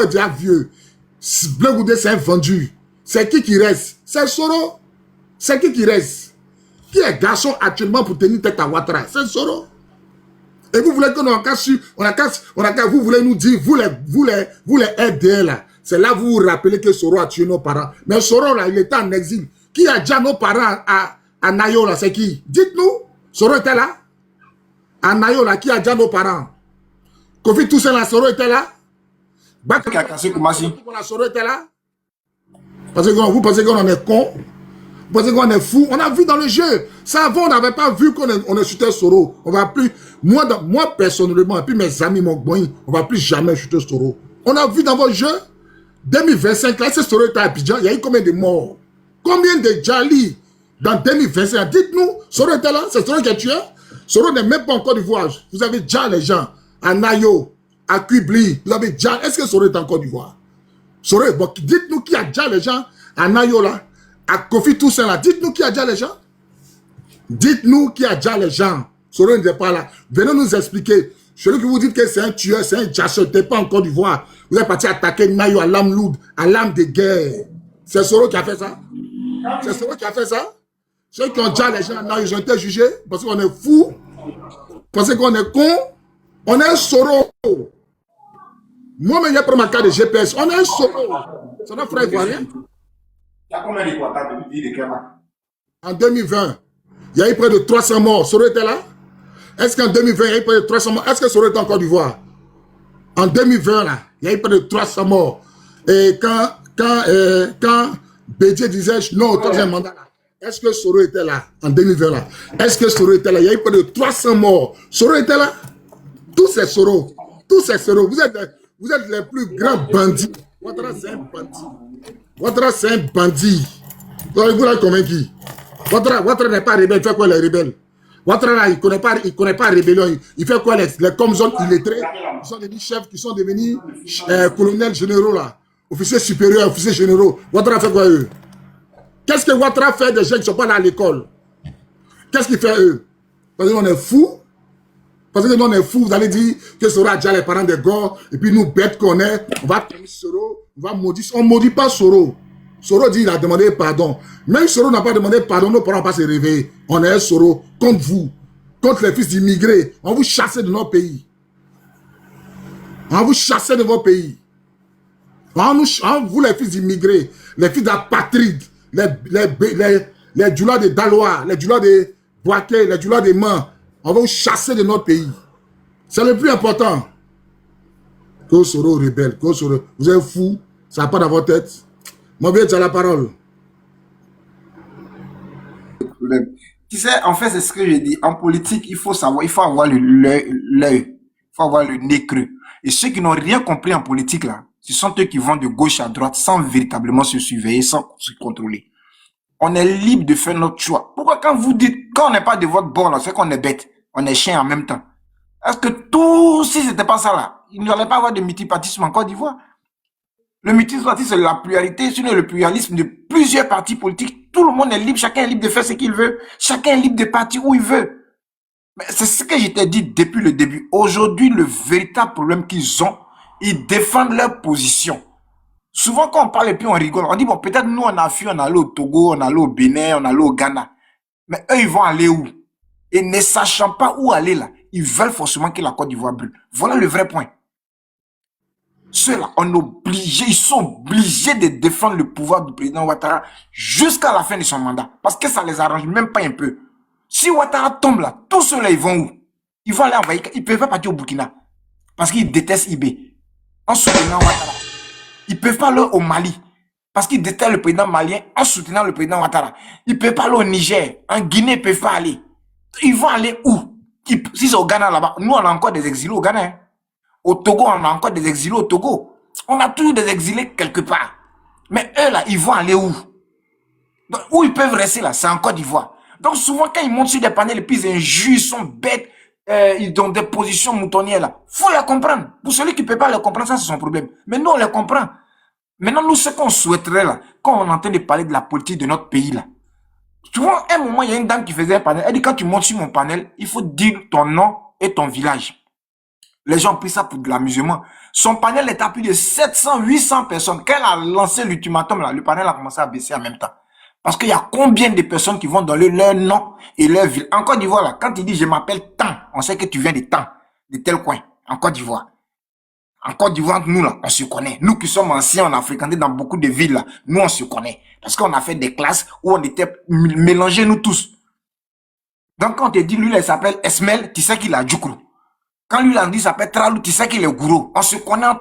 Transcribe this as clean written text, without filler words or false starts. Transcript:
déjà vieux. Blé Goudé, c'est un vendu. C'est qui reste? C'est Soro. C'est qui reste? Qui est garçon actuellement pour tenir tête à Ouattara? C'est Soro. Et vous voulez que vous voulez nous dire, vous les RDL là, c'est là que vous vous rappelez que Soro a tué nos parents. Mais Soro là, il était en exil. Qui a déjà nos parents à Nayo là, c'est qui? Dites-nous. Soro était là? À Nayo là, qui a déjà nos parents? Kofi Toussaint là, Soro était là? Soro était là? Parce que vous pensez qu'on en est con? Vous pensez qu'on est fou? On a vu dans le jeu. Ça avant, on n'avait pas vu qu'on est chuté Soro. On va plus, moi personnellement, et puis mes amis, mon boy, on va plus jamais chuter Soro. On a vu dans vos jeux, 2025, là, c'est Soro était à Abidjan, il y a eu combien de morts? Combien de Djali dans 2025? Dites-nous, Soro était là? C'est Soro qui a tué? Soro n'est même pas en Côte d'Ivoire. Vous avez déjà les gens, à Nayo, à Kubli, vous avez déjà, est-ce que Soro est en Côte d'Ivoire? Soro, bon, dites-nous qui a déjà les gens, à Nayo là, à Kofi Toussaint là, dites-nous qui a déjà les gens. Dites-nous qui a déjà les gens. Soro n'est pas là. Venez nous expliquer. Celui que vous dites que c'est un tueur, c'est un jasseur, t'es pas en Côte d'Ivoire. Vous êtes parti attaquer Nayo à l'âme lourde, à l'âme de guerre. C'est Soro qui a fait ça? C'est Soro qui a fait ça? Ceux qui ont déjà les gens, ils ont été jugés parce qu'on est fous, parce qu'on est con. On est un Soro. Moi-même, j'ai pris ma carte de GPS. On est un Soro. C'est notre frère ivoirien. Il y a combien d'Équateurs depuis de Kéma? En 2020, il y a eu près de 300 morts. Soro était là? Est-ce qu'en 2020, il y a eu près de 300 morts? Est-ce que Soro était en Côte d'Ivoire? En 2020, là, il y a eu près de 300 morts. Et quand Bédier disait non au troisième mandat, est-ce que Soro était là? En 2020, là. Est-ce que Soro était là? Il y a eu près de 300 morts. Soro était là? Tous ces Soro. Tous ces Soro. Vous êtes les plus grands bandits. Ouattara, c'est un bandit. Ouattara, c'est un bandit. Donc, vous l'avez convaincu. Ouattara n'est pas rebelle. Il fait quoi les rebelles? Ouattara, là, il ne connaît pas rébellion. Il fait quoi les comzones illettrés? Ils sont devenus chefs, qui sont devenus colonels généraux, là. Officiers supérieurs, officiers généraux. Ouattara fait quoi eux? Qu'est-ce que Ouattara fait des gens qui ne sont pas là à l'école? Qu'est-ce qu'il fait eux? Parce qu'on est fous. Parce que nous, on est fous. Vous allez dire que Soro a déjà les parents des gars. Et puis nous, bêtes qu'on est, on va tenir Soro. On va maudire. On ne maudit pas Soro. Soro dit qu'il a demandé pardon. Même si Soro n'a pas demandé pardon, nos parents ne vont pas se réveiller. On est Soro contre vous. Contre les fils d'immigrés. On vous chasse de nos pays. On vous chasse de vos pays. Vous, les fils d'immigrés, les fils d'apatrides, les djoulas de Dalois, les djoulas de Boaké, les djoulas de Man, on va vous chasser de notre pays. C'est le plus important. Que Soro rebelle, que Soro, vous êtes fous, ça n'a pas dans votre tête. Mon vieux, tu as la parole. Tu sais, en fait, c'est ce que je dis. En politique, il faut savoir, il faut avoir l'œil, il faut avoir le nez creux. Et ceux qui n'ont rien compris en politique, là, ce sont eux qui vont de gauche à droite sans véritablement se surveiller, sans se contrôler. On est libre de faire notre choix. Pourquoi quand vous dites, quand on n'est pas de votre bord, là, c'est qu'on est bête, on est chien en même temps. Est-ce que tout, si c'était pas ça là, il n'y aurait pas avoir de multipartisme en Côte d'Ivoire? Le multipartisme, c'est la pluralité, sinon le pluralisme de plusieurs partis politiques. Tout le monde est libre, chacun est libre de faire ce qu'il veut. Chacun est libre de partir où il veut. Mais c'est ce que je t'ai dit depuis le début. Aujourd'hui, le véritable problème qu'ils ont, ils défendent leur position. Souvent, quand on parle et puis on rigole, on dit, bon, peut-être nous, on a fui, on allait au Togo, on allait au Bénin, on allait au Ghana. Mais eux, ils vont aller où? Et ne sachant pas où aller là, ils veulent forcément que la Côte d'Ivoire brûle. Voilà le vrai point. Ceux-là, ils sont obligés de défendre le pouvoir du président Ouattara jusqu'à la fin de son mandat. Parce que ça les arrange même pas un peu. Si Ouattara tombe là, tous ceux-là, ils vont où? Ils vont aller envahir. Ils ne peuvent pas partir au Burkina. Parce qu'ils détestent IB. En soutenant Ouattara. Ils ne peuvent pas aller au Mali. Parce qu'ils détestent le président malien en soutenant le président Ouattara. Ils ne peuvent pas aller au Niger. En Guinée, ils ne peuvent pas aller. Ils vont aller où? Si c'est au Ghana là-bas, nous on a encore des exilés au Ghana. Hein. Au Togo, on a encore des exilés au Togo. On a toujours des exilés quelque part. Mais eux là, ils vont aller où? Donc, où ils peuvent rester là? C'est en Côte d'Ivoire. Donc souvent quand ils montent sur des panels, et puis ils injurent, ils sont bêtes, ils ont des positions moutonnières là. Faut les comprendre. Pour celui qui ne peut pas les comprendre, ça c'est son problème. Mais nous on les comprend. Maintenant nous ce qu'on souhaiterait là, quand on est en train de parler de la politique de notre pays là, souvent, à un moment, il y a une dame qui faisait un panel. Elle dit, quand tu montes sur mon panel, il faut dire ton nom et ton village. Les gens ont pris ça pour de l'amusement. Son panel est à plus de 700, 800 personnes. Quand elle a lancé l'ultimatum, là, le panel a commencé à baisser en même temps. Parce qu'il y a combien de personnes qui vont donner leur nom et leur ville. En Côte d'Ivoire, là, quand tu dis je m'appelle Tant, on sait que tu viens de Tant, de tel coin, en Côte d'Ivoire. En Côte d'Ivoire, nous, là, on se connaît. Nous qui sommes anciens, on a fréquenté dans beaucoup de villes, là. Nous, on se connaît. Parce qu'on a fait des classes où on était mélangés, nous tous. Donc, quand on te dit, lui, là, il s'appelle Esmel, tu sais qu'il a Djoukro. Quand lui, là, il s'appelle Tralou, tu sais qu'il est Gouro. On se connaît entre